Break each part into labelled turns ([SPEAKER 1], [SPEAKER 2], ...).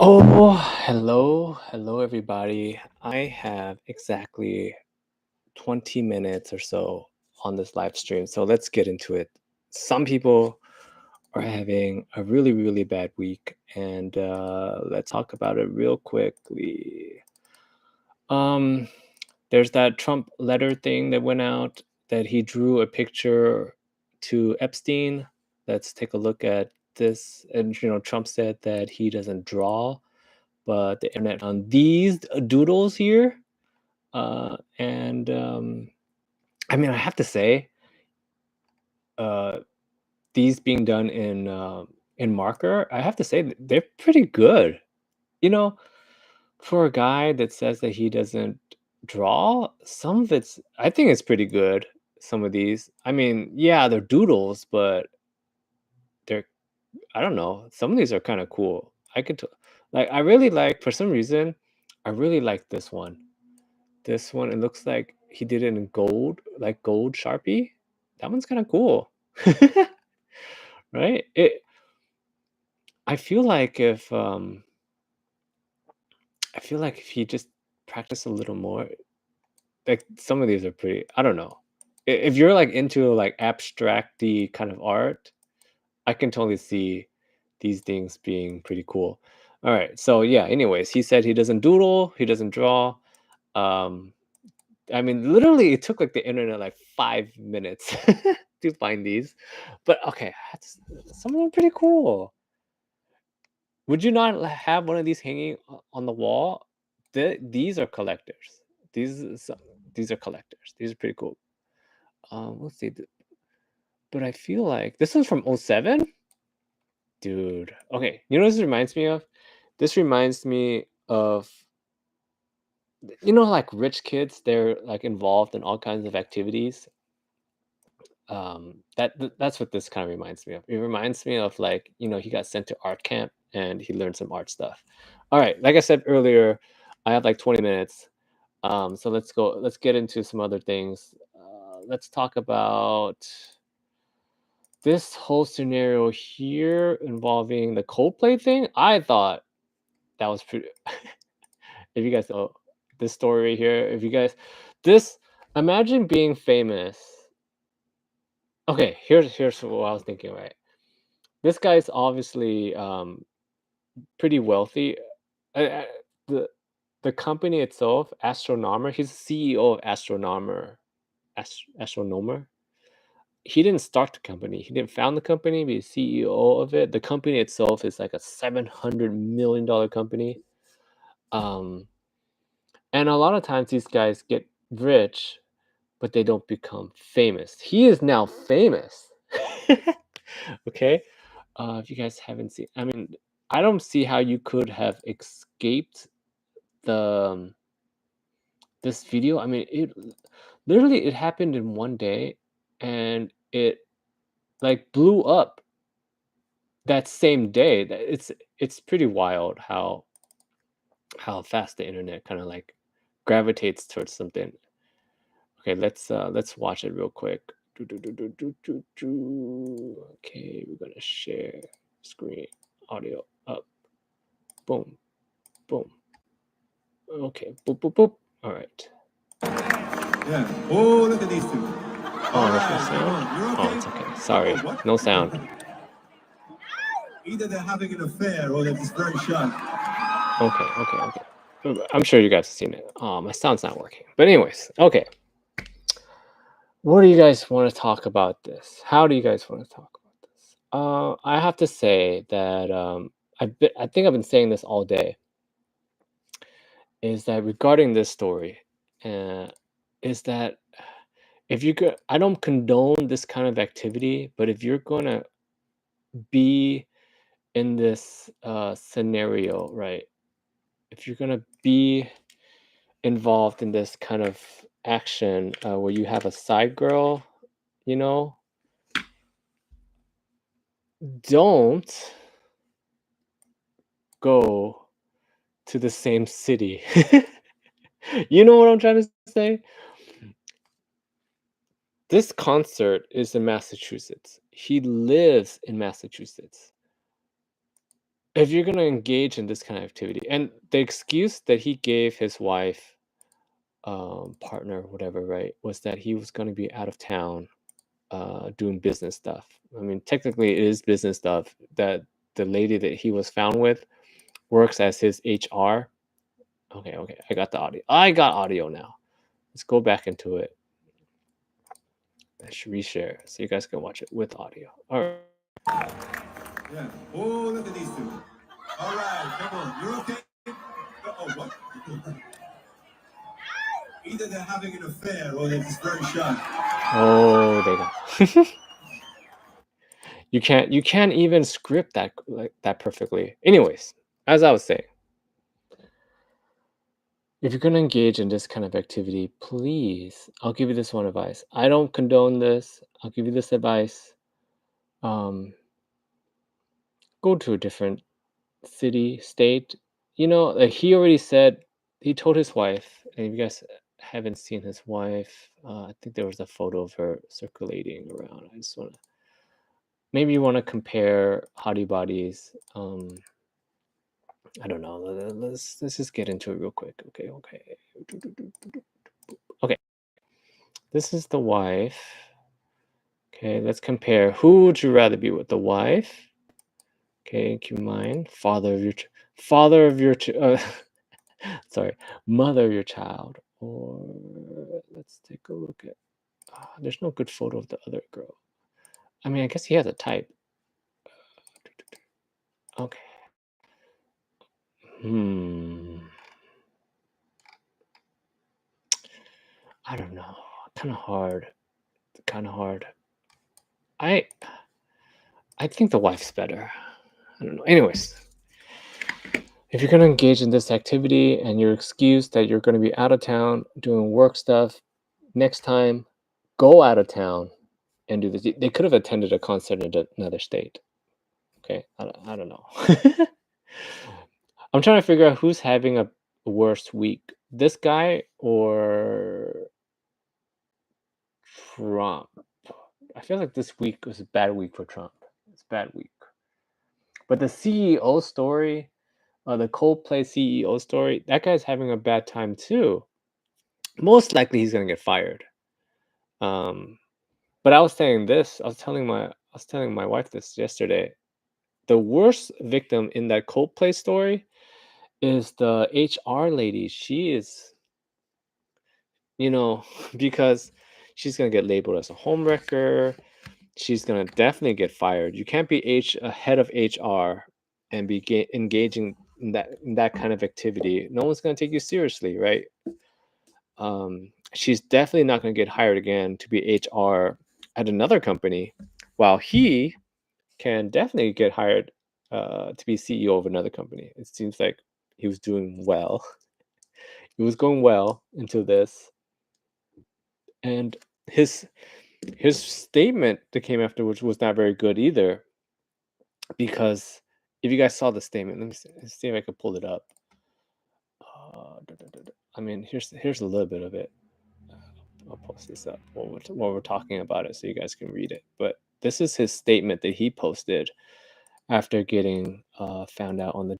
[SPEAKER 1] Oh, hello, everybody. I have exactly 20 minutes or so on this live stream, so let's get into it. Some people are having a really, really bad week, and let's talk about it real quickly. Um, there's that Trump letter thing that went out that he drew a picture to Epstein. Let's take a look at this. And Trump said that he doesn't draw, but the internet found these doodles here. And I mean, I have to say, uh, these being done in marker, I have to say they're pretty good. You know, for a guy that says that he doesn't draw, some of I think it's pretty good. Some of these, I mean, yeah, they're doodles, but they're, I don't know. Some of these are kind of cool. Like, I really like, for some reason, I really like this one. This one, it looks like he did it in gold, like gold Sharpie. That one's kind of cool. Right? I feel like if he just practiced a little more, like some of these are pretty, I don't know. If you're like into like abstracty kind of art, I can totally see these things being pretty cool. All right. So yeah, anyways, he said he doesn't doodle, he doesn't draw. Um I mean, literally, it took like the internet like 5 minutes to find these. But okay, some of them are pretty cool. Would you not have one of these hanging on the wall? These are collectors. These are these are collectors. These are pretty cool. Let's see. But I feel like this one's from '07, dude. Okay, you know what this reminds me of? This reminds me of, like rich kids. They're like involved in all kinds of activities. That's what this kind of reminds me of. It reminds me of, like, he got sent to art camp and he learned some art stuff. All right, like I said earlier, I have like 20 minutes. So let's get into some other things. Let's talk about this whole scenario here involving the Coldplay thing. I thought that was pretty. If you guys know this story right here, if you guys, this, imagine being famous. Okay, here's what I was thinking, right? This guy's obviously pretty wealthy. Uh, uh, the the company itself, Astronomer, he's the CEO of Astronomer. Astronomer. He didn't start the company. He didn't found the company, but he's CEO of it. The company itself is like a $700 million company. Um, and a lot of times these guys get rich, but they don't become famous. He is now famous. Okay. If you guys haven't seen, I mean, I don't see how you could have escaped the this video. I mean, it happened in one day, and it like blew up that same day. It's pretty wild how fast the internet kind of like gravitates towards something. Okay, let's watch it real quick. Okay, we're gonna share screen, audio up. Boom, boom. Okay, boop, boop, boop. All right.
[SPEAKER 2] Yeah. Oh, look at these two.
[SPEAKER 1] Oh, there's no sound. Oh, it's okay. Sorry, no sound.
[SPEAKER 2] Either they're having an affair or they're just very shy.
[SPEAKER 1] Okay. I'm sure you guys have seen it. My sound's not working. But anyways, okay. What do you guys want to talk about this? How do you guys want to talk about this? I have to say that I think I've been saying this all day. Is that regarding this story? Uh, is that if you could, I don't condone this kind of activity, but if you're gonna be in this scenario, right? If you're gonna be involved in this kind of action where you have a side girl, you know, don't go to the same city. You know what I'm trying to say? This concert is in Massachusetts. He lives in Massachusetts. if you're gonna engage in this kind of activity, and the excuse that he gave his wife, partner, whatever, right, was that he was gonna be out of town, doing business stuff. I mean, technically, it is business stuff that the lady that he was found with works as his HR. Okay, okay, I got the audio. I got audio now. Let's go back into it. I should reshare so you guys can watch it with audio. All right.
[SPEAKER 2] Yeah. Oh, look at these two. All right, come on. You're okay? Oh, what? Either they're having an affair or they're just very shy.
[SPEAKER 1] Oh, they go. You can't even script that like that perfectly. Anyways, as I was saying, if you're gonna engage in this kind of activity, please, I'll give you this one advice. I don't condone this. I'll give you this advice. Um, Go to a different city, state. Like he already said, he told his wife, and if you guys haven't seen his wife, I think there was a photo of her circulating around. I just want to, maybe you want to compare hottie bodies. I don't know. Let's just get into it real quick. Okay, okay, okay. This is the wife. Okay, let's compare. Who would you rather be with, the wife? Okay, keep in mind, father of your sorry, mother of your child, or let's take a look at. There's no good photo of the other girl. I mean, I guess he has a type. Okay. Hmm. I don't know. Kind of hard. Kind of hard. I I think the wife's better. I don't know. Anyways, if you're gonna engage in this activity and your excuse that you're gonna be out of town doing work stuff, next time, go out of town and do this. They could have attended a concert in another state. Okay, I don't know. I'm trying to figure out who's having a worse week, this guy or Trump. I feel like this week was a bad week for Trump. It's a bad week. But the CEO story, the Coldplay CEO story, that guy's having a bad time too. Most likely he's gonna get fired. Um, but I was saying this. I was telling my wife this yesterday. The worst victim in that Coldplay story is the HR lady. She is, because she's gonna get labeled as a homewrecker. She's gonna definitely get fired. You can't be a head of HR and be engaging in that kind of activity. No one's gonna take you seriously, right? She's definitely not gonna get hired again to be HR at another company, while he can definitely get hired to be CEO of another company. It seems like he was doing well. He was going well into this, and his his statement that came afterwards was not very good either. Because if you guys saw the statement, let me see if I can pull it up. I mean, here's a little bit of it. I'll post this up while we're talking about it so you guys can read it. But this is his statement that he posted after getting found out on the.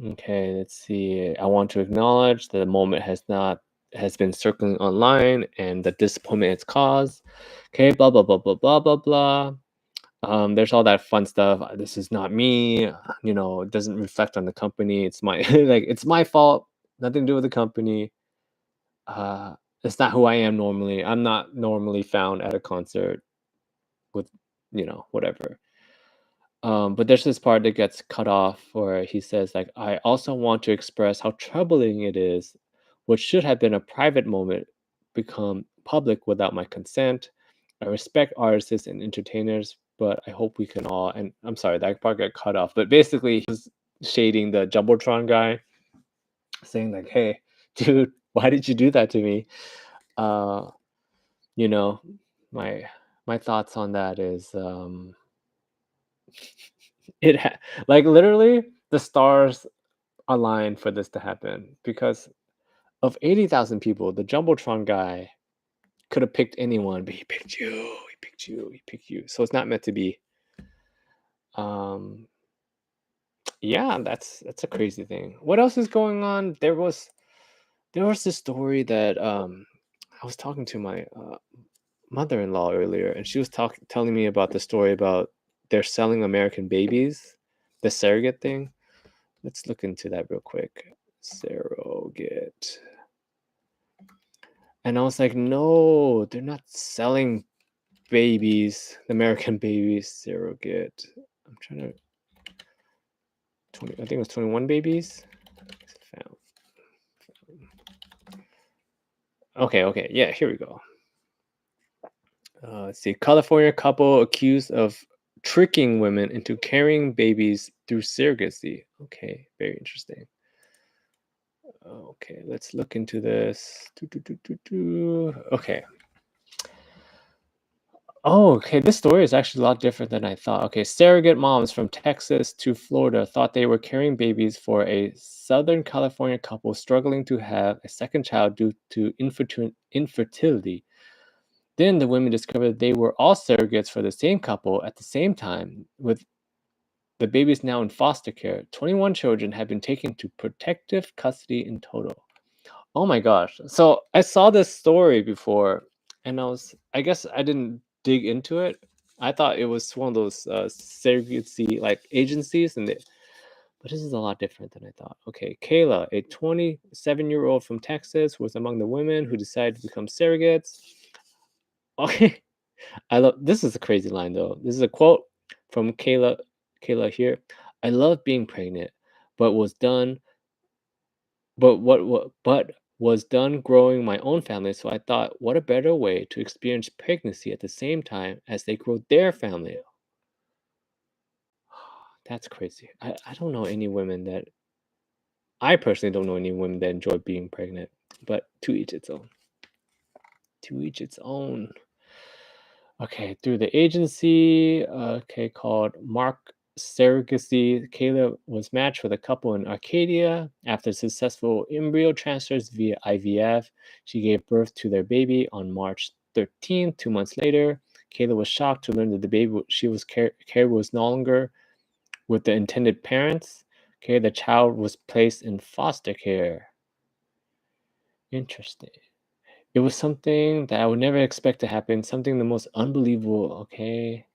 [SPEAKER 1] Okay, let's see. I want to acknowledge that the moment has been circling online and the disappointment it's caused. Okay, blah blah blah blah blah blah blah. There's all that fun stuff. This is not me. It doesn't reflect on the company. It's my like it's my fault. Nothing to do with the company. It's not who I am normally. I'm not normally found at a concert with, whatever. But there's this part that gets cut off where he says, like, I also want to express how troubling it is, what should have been a private moment become public without my consent. I respect artists and entertainers, but I hope we can all, and I'm sorry, that part got cut off. But basically he was shading the Jumbotron guy, saying like, hey, dude, why did you do that to me? Uh, you know, my my thoughts on that is it like literally the stars aligned for this to happen because of 80,000 people, the Jumbotron guy could have picked anyone, but he picked you. He picked you. He picked you. So it's not meant to be Yeah, that's a crazy thing. What else is going on? There was this story that I was talking to my mother-in-law earlier, and she was telling me about the story about they're selling American babies, the surrogate thing. Let's look into that real quick. Surrogate. And I was like, no, they're not selling babies, American babies, surrogate. I'm trying to 20, I think it was 21 babies. Found. Okay, yeah, here we go. Let's see. California couple accused of tricking women into carrying babies through surrogacy. Okay, very interesting. Okay, let's look into this. Okay. Oh, okay. This story is actually a lot different than I thought. Okay, surrogate moms from Texas to Florida thought they were carrying babies for a Southern California couple struggling to have a second child due to infertility. Then the women discovered they were all surrogates for the same couple at the same time, with the babies now in foster care. 21 children have been taken to protective custody in total. Oh my gosh. So I saw this story before, and I guess I didn't dig into it. I thought it was one of those surrogacy like agencies, but this is a lot different than I thought. Okay, Kayla, a 27-year-old from Texas, was among the women who decided to become surrogates. Okay, I love this is a crazy line though. This is a quote from Kayla. Kayla here. I love being pregnant, but was done but was done growing my own family, so I thought, what a better way to experience pregnancy at the same time as they grow their family. That's crazy. I don't know any women that I personally don't know any women that enjoy being pregnant, but to each its own. To each its own. Okay, through the agency, okay, called Mark Surrogacy, Kayla was matched with a couple in Arcadia. After successful embryo transfers via IVF, she gave birth to their baby on March 13th, 2 months later. Kayla was shocked to learn that the baby she was carried was no longer with the intended parents. Okay, the child was placed in foster care. Interesting. It was something that I would never expect to happen, something the most unbelievable, okay?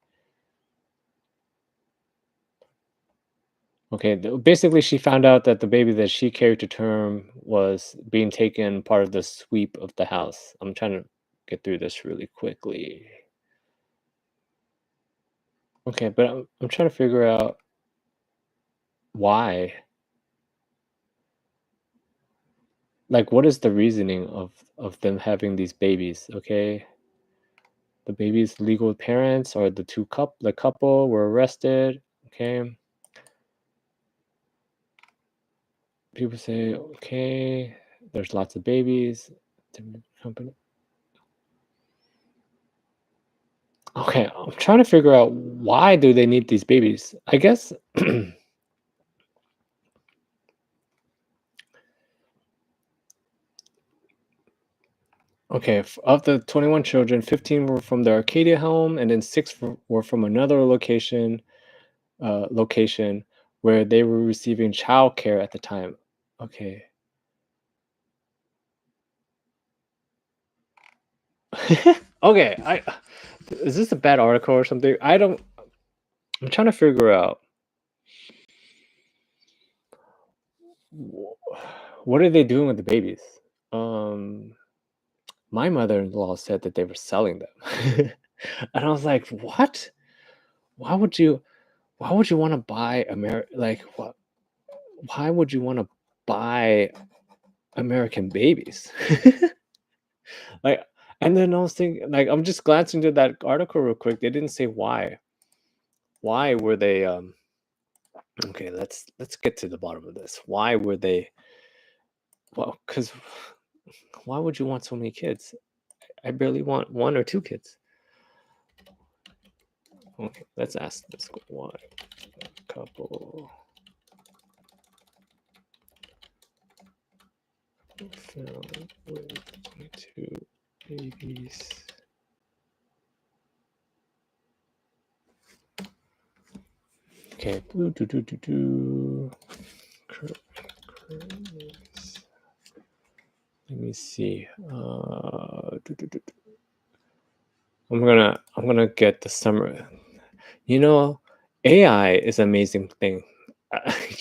[SPEAKER 1] Okay, basically, she found out that the baby that she carried to term was being taken part of the sweep of the house. I'm trying to get through this really quickly. Okay, but I'm trying to figure out why. Like, what is the reasoning of them having these babies? Okay, the baby's legal parents or the couple were arrested. Okay, people say okay, there's lots of babies. Company. Okay, I'm trying to figure out why do they need these babies? I guess okay, of the 21 children, 15 were from the Arcadia home, and then six were from another location where they were receiving childcare at the time. Okay. Okay, I is this a bad article or something? I'm trying to figure out what are they doing with the babies? Um, my mother-in-law said that they were selling them. And I was like, "What? Why would you why would you wanna buy like, what why would you wanna buy American babies?" Like, and then I was thinking like, I'm just glancing through that article real quick, they didn't say why. Why were they, okay, let's get to the bottom of this. Why were they well, because why would you want so many kids? I barely want 1 or 2 kids. Okay, let's ask this why couple found with 22 babies. Okay. Let me see. I'm gonna get the summary. AI is an amazing thing.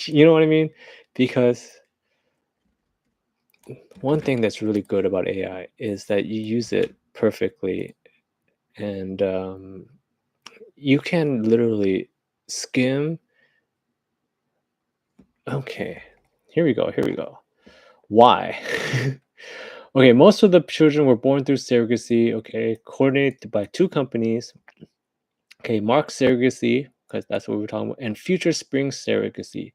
[SPEAKER 1] You know what I mean? Because one thing that's really good about AI is that you use it perfectly, and you can literally skim. Okay, here we go. Why? Okay, most of the children were born through surrogacy. Okay, coordinated by two companies. Okay, Mark Surrogacy, because that's what we're talking about, and Future Spring Surrogacy.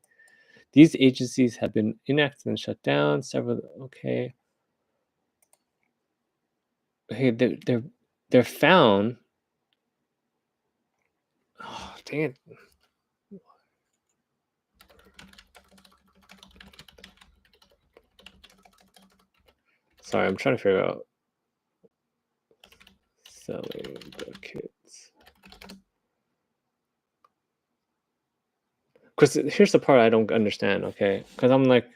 [SPEAKER 1] These agencies have been inactive and shut down. Several. Okay. Okay, they're found. Oh, dang it. Sorry, I'm trying to figure out selling the kids. Because here's the part I don't understand, okay? Because I'm like,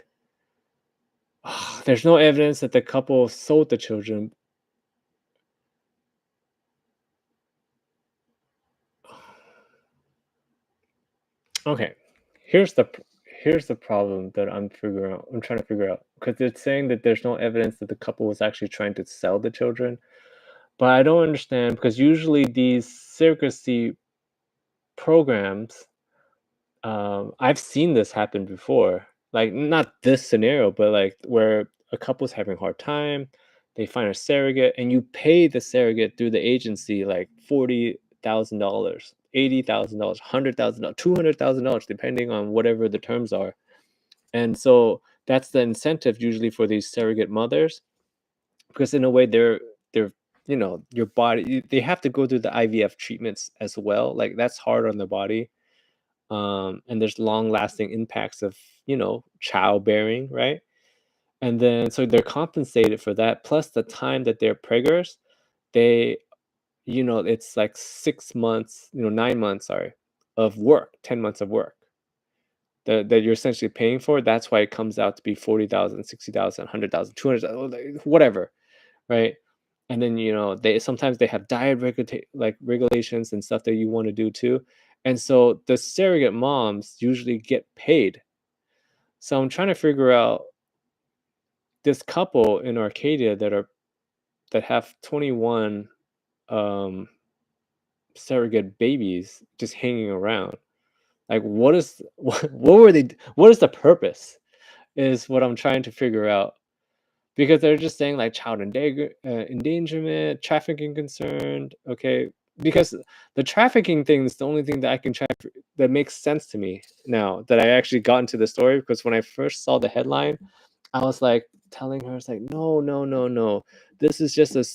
[SPEAKER 1] there's no evidence that the couple sold the children. Okay, here's the problem that I'm trying to figure out, because it's saying that there's no evidence that the couple was actually trying to sell the children, but I don't understand, because usually these surrogacy programs, I've seen this happen before. Like, not this scenario, but like where a couple's having a hard time, they find a surrogate, and you pay the surrogate through the agency like $40,000, $80,000, $100,000, $200,000, depending on whatever the terms are. And so that's the incentive usually for these surrogate mothers, because in a way they're your body, they have to go through the IVF treatments as well. Like, that's hard on the body, and there's long lasting impacts of childbearing, right? And then so they're compensated for that, plus the time that they're preggers. They it's like 6 months, 9 months, sorry, of work, 10 months of work that you're essentially paying for. That's why it comes out to be 40,000, 60,000, 100,000, 200,000, whatever, right? And then they sometimes they have diet regulations and stuff that you want to do too. And so the surrogate moms usually get paid. So I'm trying to figure out this couple in Arcadia that have 21 um surrogate babies just hanging around. Like, what is what is the purpose, is what I'm trying to figure out. Because they're just saying like child endangerment, trafficking concerned. Okay, because the trafficking thing is the only thing that I can that makes sense to me now that I actually got into the story. Because when I first saw the headline, I was like telling her, it's like, no, no, no, no. This is just a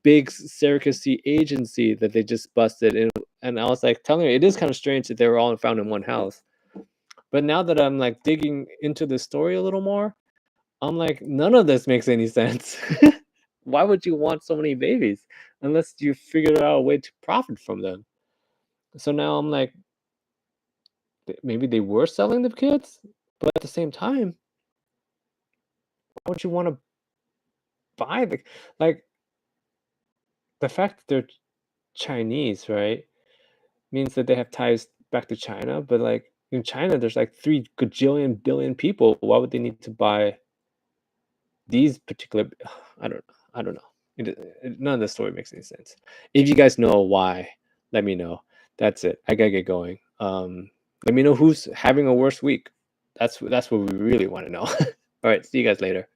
[SPEAKER 1] big surrogacy agency that they just busted. And I was like telling her, it is kind of strange that they were all found in one house. But now that I'm like digging into the story a little more, I'm like, none of this makes any sense. Why would you want so many babies unless you figured out a way to profit from them? So now I'm like, maybe they were selling the kids, but at the same time, why would you want to buy like the fact that they're Chinese, right? Means that they have ties back to China, but like in China, there's like 3 gajillion billion people. Why would they need to buy these particular? I don't know. None of the story makes any sense. If you guys know why, let me know. That's it. I gotta get going. Let me know who's having a worse week. That's what we really want to know. All right. See you guys later.